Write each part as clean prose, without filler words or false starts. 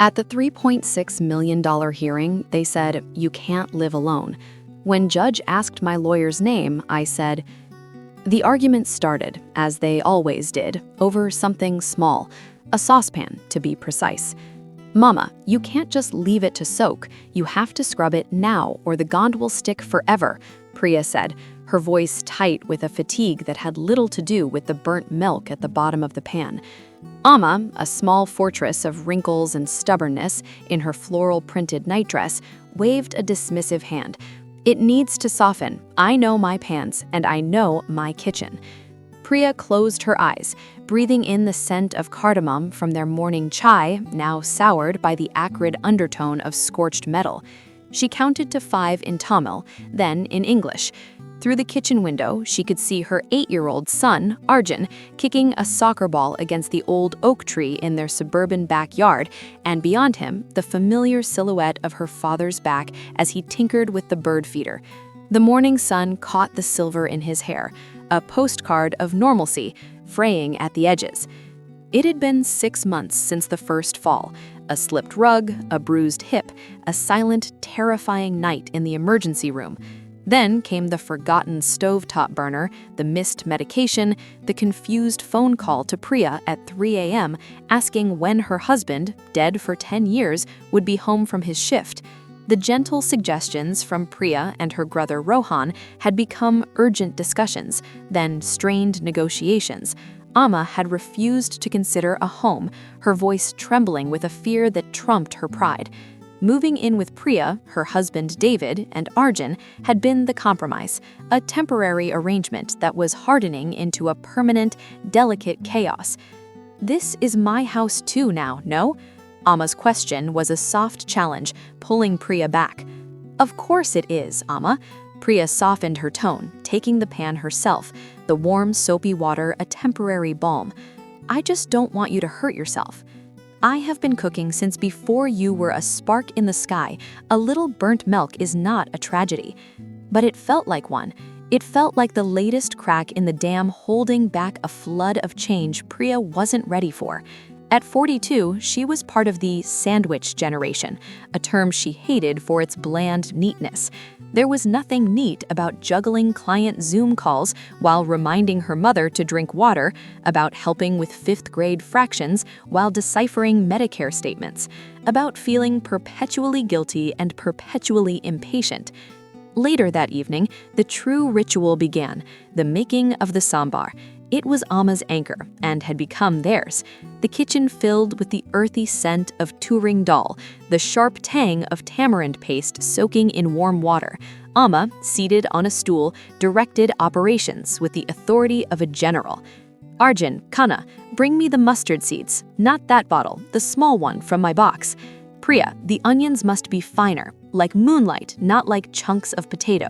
At the $3.6 million hearing, they said, "You can't live alone." When Judge asked my lawyer's name, I said, the argument started, as they always did, over something small, a saucepan, to be precise. "Mama, you can't just leave it to soak. You have to scrub it now, or the gond will stick forever," Priya said, her voice tight with a fatigue that had little to do with the burnt milk at the bottom of the pan. Amma, a small fortress of wrinkles and stubbornness in her floral-printed nightdress, waved a dismissive hand. "It needs to soften. I know my pans, and I know my kitchen." Priya closed her eyes, breathing in the scent of cardamom from their morning chai, now soured by the acrid undertone of scorched metal. She counted to 5 in Tamil, then in English. Through the kitchen window, she could see her 8-year-old son, Arjun, kicking a soccer ball against the old oak tree in their suburban backyard, and beyond him, the familiar silhouette of her father's back as he tinkered with the bird feeder. The morning sun caught the silver in his hair, a postcard of normalcy, fraying at the edges. It had been 6 months since the first fall, a slipped rug, a bruised hip, a silent, terrifying night in the emergency room. Then came the forgotten stovetop burner, the missed medication, the confused phone call to Priya at 3 a.m. asking when her husband, dead for 10 years, would be home from his shift. The gentle suggestions from Priya and her brother Rohan had become urgent discussions, then strained negotiations. Amma had refused to consider a home, her voice trembling with a fear that trumped her pride. Moving in with Priya, her husband David, and Arjun had been the compromise, a temporary arrangement that was hardening into a permanent, delicate chaos. "This is my house too now, no?" Amma's question was a soft challenge, pulling Priya back. "Of course it is, Amma." Priya softened her tone, taking the pan herself, the warm, soapy water a temporary balm. "I just don't want you to hurt yourself. I have been cooking since before you were a spark in the sky. A little burnt milk is not a tragedy." But it felt like one. It felt like the latest crack in the dam holding back a flood of change Priya wasn't ready for. At 42, she was part of the sandwich generation, a term she hated for its bland neatness. There was nothing neat about juggling client Zoom calls while reminding her mother to drink water, about helping with 5th-grade fractions while deciphering Medicare statements, about feeling perpetually guilty and perpetually impatient. Later that evening, the true ritual began, the making of the sambar. It was Amma's anchor, and had become theirs. The kitchen filled with the earthy scent of turing dal, the sharp tang of tamarind paste soaking in warm water. Amma, seated on a stool, directed operations with the authority of a general. "Arjun, Kanna, bring me the mustard seeds. Not that bottle, the small one from my box. Priya, the onions must be finer, like moonlight, not like chunks of potato."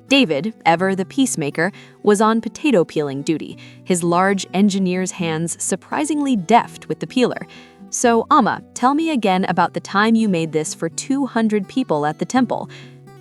David, ever the peacemaker, was on potato peeling duty, his large engineer's hands surprisingly deft with the peeler. "So, Amma, tell me again about the time you made this for 200 people at the temple."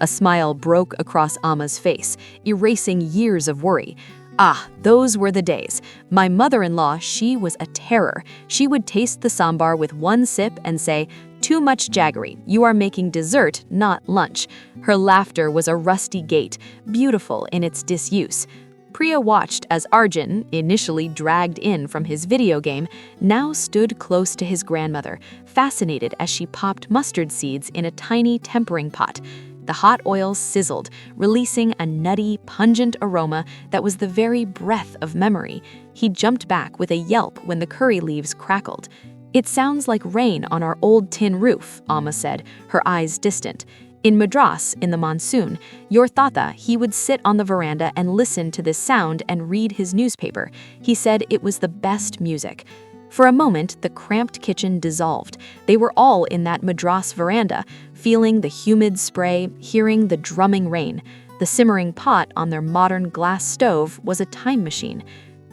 A smile broke across Amma's face, erasing years of worry. "Ah, those were the days. My mother-in-law, she was a terror. She would taste the sambar with one sip and say, 'Too much jaggery. You are making dessert, not lunch.' Her laughter was a rusty gate, beautiful in its disuse." Priya watched as Arjun, initially dragged in from his video game, now stood close to his grandmother, fascinated as she popped mustard seeds in a tiny tempering pot. The hot oil sizzled, releasing a nutty, pungent aroma that was the very breath of memory. He jumped back with a yelp when the curry leaves crackled. "It sounds like rain on our old tin roof," Amma said, her eyes distant. "In Madras, in the monsoon, your Tata, he would sit on the veranda and listen to this sound and read his newspaper. He said it was the best music." For a moment, the cramped kitchen dissolved. They were all in that Madras veranda, feeling the humid spray, hearing the drumming rain. The simmering pot on their modern glass stove was a time machine.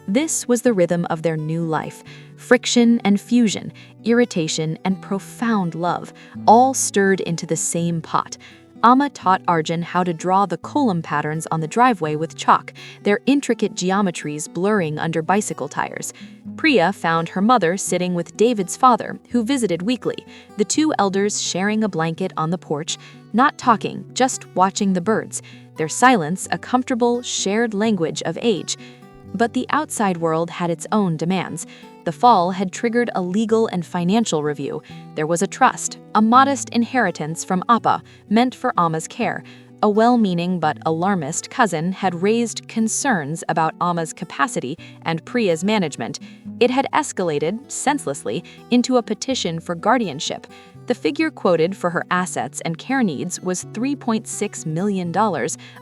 This was the rhythm of their new life. Friction and fusion, irritation and profound love, all stirred into the same pot. Amma taught Arjun how to draw the column patterns on the driveway with chalk, their intricate geometries blurring under bicycle tires. Priya found her mother sitting with David's father, who visited weekly, the two elders sharing a blanket on the porch, not talking, just watching the birds, their silence a comfortable, shared language of age. But the outside world had its own demands. The fall had triggered a legal and financial review. There was a trust, a modest inheritance from Appa, meant for Amma's care. A well-meaning but alarmist cousin had raised concerns about Amma's capacity and Priya's management. It had escalated, senselessly, into a petition for guardianship. The figure quoted for her assets and care needs was $3.6 million,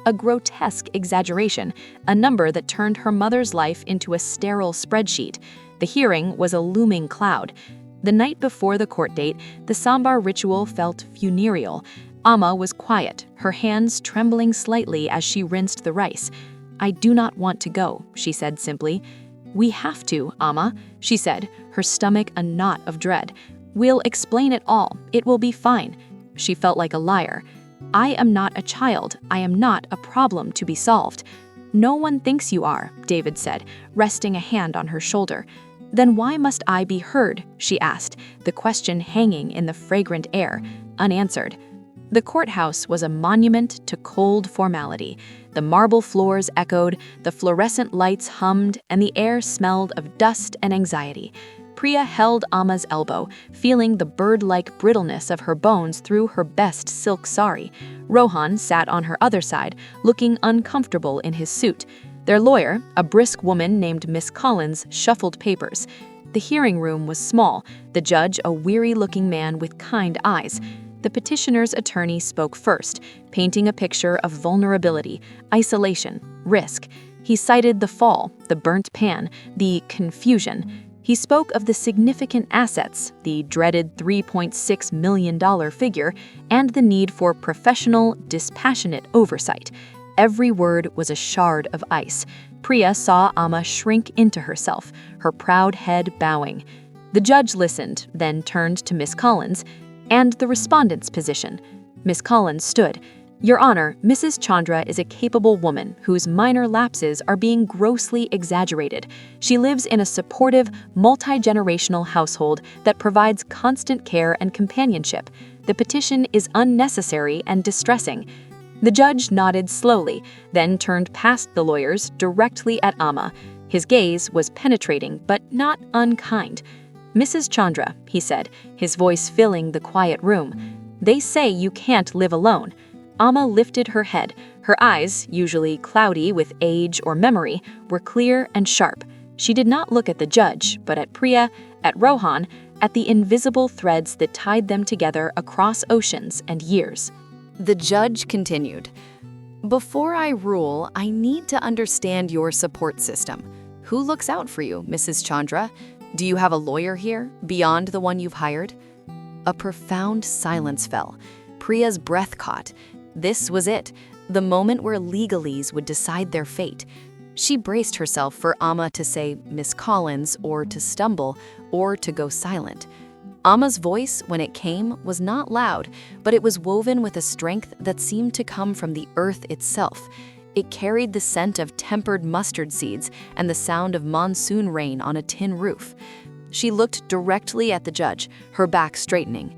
a grotesque exaggeration, a number that turned her mother's life into a sterile spreadsheet. The hearing was a looming cloud. The night before the court date, the sambar ritual felt funereal. Amma was quiet, her hands trembling slightly as she rinsed the rice. "I do not want to go," she said simply. "We have to, Amma," she said, her stomach a knot of dread. "We'll explain it all. It will be fine." She felt like a liar. "I am not a child. I am not a problem to be solved." "No one thinks you are," David said, resting a hand on her shoulder. "Then why must I be heard?" she asked, the question hanging in the fragrant air, unanswered. The courthouse was a monument to cold formality. The marble floors echoed, the fluorescent lights hummed, and the air smelled of dust and anxiety. Priya held Amma's elbow, feeling the bird-like brittleness of her bones through her best silk sari. Rohan sat on her other side, looking uncomfortable in his suit. Their lawyer, a brisk woman named Miss Collins, shuffled papers. The hearing room was small, the judge a weary-looking man with kind eyes. The petitioner's attorney spoke first, painting a picture of vulnerability, isolation, risk. He cited the fall, the burnt pan, the confusion. He spoke of the significant assets, the dreaded $3.6 million figure, and the need for professional, dispassionate oversight. Every word was a shard of ice. Priya saw Amma shrink into herself, her proud head bowing. The judge listened, then turned to Miss Collins, and the respondent's position. Miss Collins stood. "Your Honor, Mrs. Chandra is a capable woman whose minor lapses are being grossly exaggerated. She lives in a supportive, multi-generational household that provides constant care and companionship. The petition is unnecessary and distressing." The judge nodded slowly, then turned past the lawyers directly at Amma. His gaze was penetrating but not unkind. "Mrs. Chandra," he said, his voice filling the quiet room, "they say you can't live alone." Amma lifted her head. Her eyes, usually cloudy with age or memory, were clear and sharp. She did not look at the judge, but at Priya, at Rohan, at the invisible threads that tied them together across oceans and years. The judge continued, "Before I rule, I need to understand your support system. Who looks out for you, Mrs. Chandra? Do you have a lawyer here, beyond the one you've hired?" A profound silence fell. Priya's breath caught. This was it, the moment where legalese would decide their fate. She braced herself for Amma to say Miss Collins, or to stumble, or to go silent. Amma's voice, when it came, was not loud, but it was woven with a strength that seemed to come from the earth itself. It carried the scent of tempered mustard seeds and the sound of monsoon rain on a tin roof. She looked directly at the judge, her back straightening.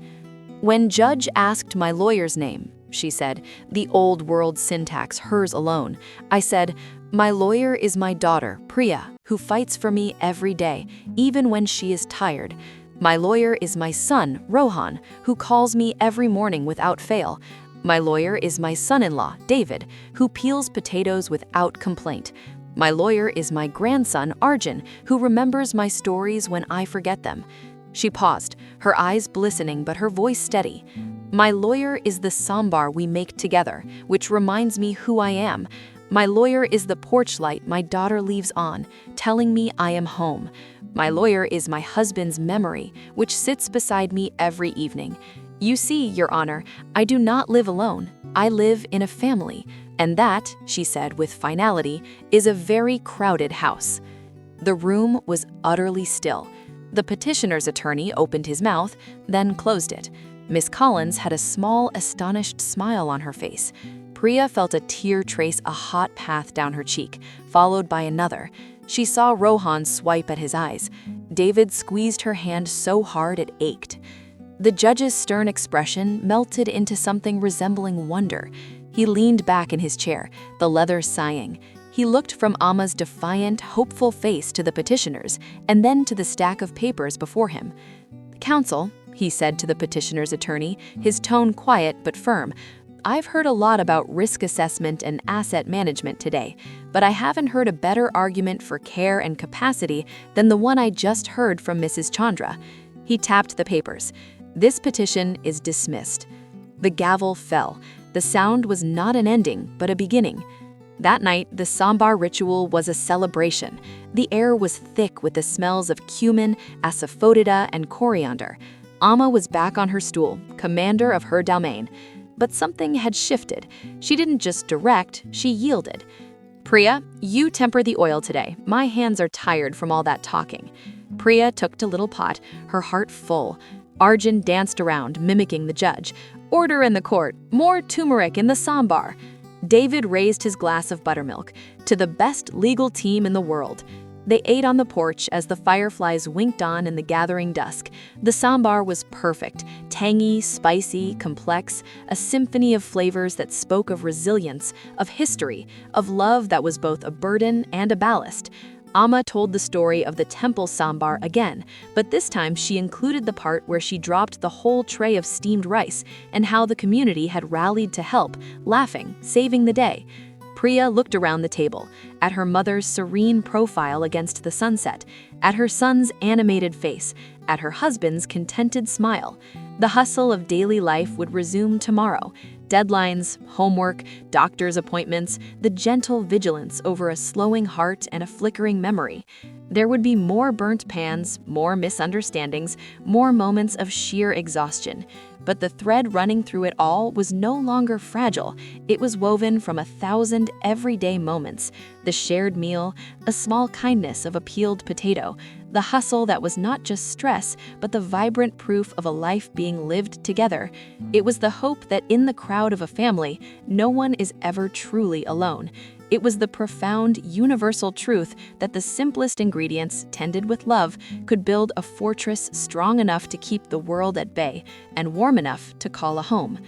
"When Judge asked my lawyer's name," she said, the old world syntax hers alone, "I said, my lawyer is my daughter, Priya, who fights for me every day, even when she is tired. My lawyer is my son, Rohan, who calls me every morning without fail. My lawyer is my son-in-law, David, who peels potatoes without complaint. My lawyer is my grandson, Arjun, who remembers my stories when I forget them." She paused, her eyes glistening but her voice steady. "My lawyer is the sambar we make together, which reminds me who I am. My lawyer is the porch light my daughter leaves on, telling me I am home. My lawyer is my husband's memory, which sits beside me every evening. You see, Your Honor, I do not live alone. I live in a family, and that," she said with finality, "is a very crowded house." The room was utterly still. The petitioner's attorney opened his mouth, then closed it. Miss Collins had a small, astonished smile on her face. Priya felt a tear trace a hot path down her cheek, followed by another. She saw Rohan swipe at his eyes. David squeezed her hand so hard it ached. The judge's stern expression melted into something resembling wonder. He leaned back in his chair, the leather sighing. He looked from Amma's defiant, hopeful face to the petitioners, and then to the stack of papers before him. "Counsel," he said to the petitioner's attorney, his tone quiet but firm, "I've heard a lot about risk assessment and asset management today, but I haven't heard a better argument for care and capacity than the one I just heard from Mrs. Chandra." He tapped the papers. "This petition is dismissed." The gavel fell. The sound was not an ending, but a beginning. That night, the sambar ritual was a celebration. The air was thick with the smells of cumin, asafoetida, and coriander. Amma was back on her stool, commander of her domain. But something had shifted. She didn't just direct, she yielded. "Priya, you temper the oil today. My hands are tired from all that talking." Priya took to little pot, her heart full. Arjun danced around, mimicking the judge. "Order in the court, more turmeric in the sambar." David raised his glass of buttermilk. "To the best legal team in the world." They ate on the porch as the fireflies winked on in the gathering dusk. The sambar was perfect, tangy, spicy, complex, a symphony of flavors that spoke of resilience, of history, of love that was both a burden and a ballast. Amma told the story of the temple sambar again, but this time she included the part where she dropped the whole tray of steamed rice and how the community had rallied to help, laughing, saving the day. Priya looked around the table, at her mother's serene profile against the sunset, at her son's animated face, at her husband's contented smile. The hustle of daily life would resume tomorrow. Deadlines, homework, doctor's appointments, the gentle vigilance over a slowing heart and a flickering memory. There would be more burnt pans, more misunderstandings, more moments of sheer exhaustion. But the thread running through it all was no longer fragile. It was woven from 1,000 everyday moments. The shared meal, a small kindness of a peeled potato, the hustle that was not just stress, but the vibrant proof of a life being lived together. It was the hope that in the crowd of a family, no one is ever truly alone. It was the profound, universal truth that the simplest ingredients, tended with love, could build a fortress strong enough to keep the world at bay and warm enough to call a home.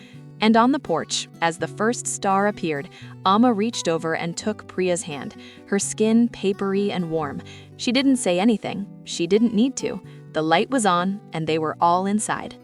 And on the porch, as the first star appeared, Amma reached over and took Priya's hand, her skin papery and warm. She didn't say anything. She didn't need to. The light was on, and they were all inside.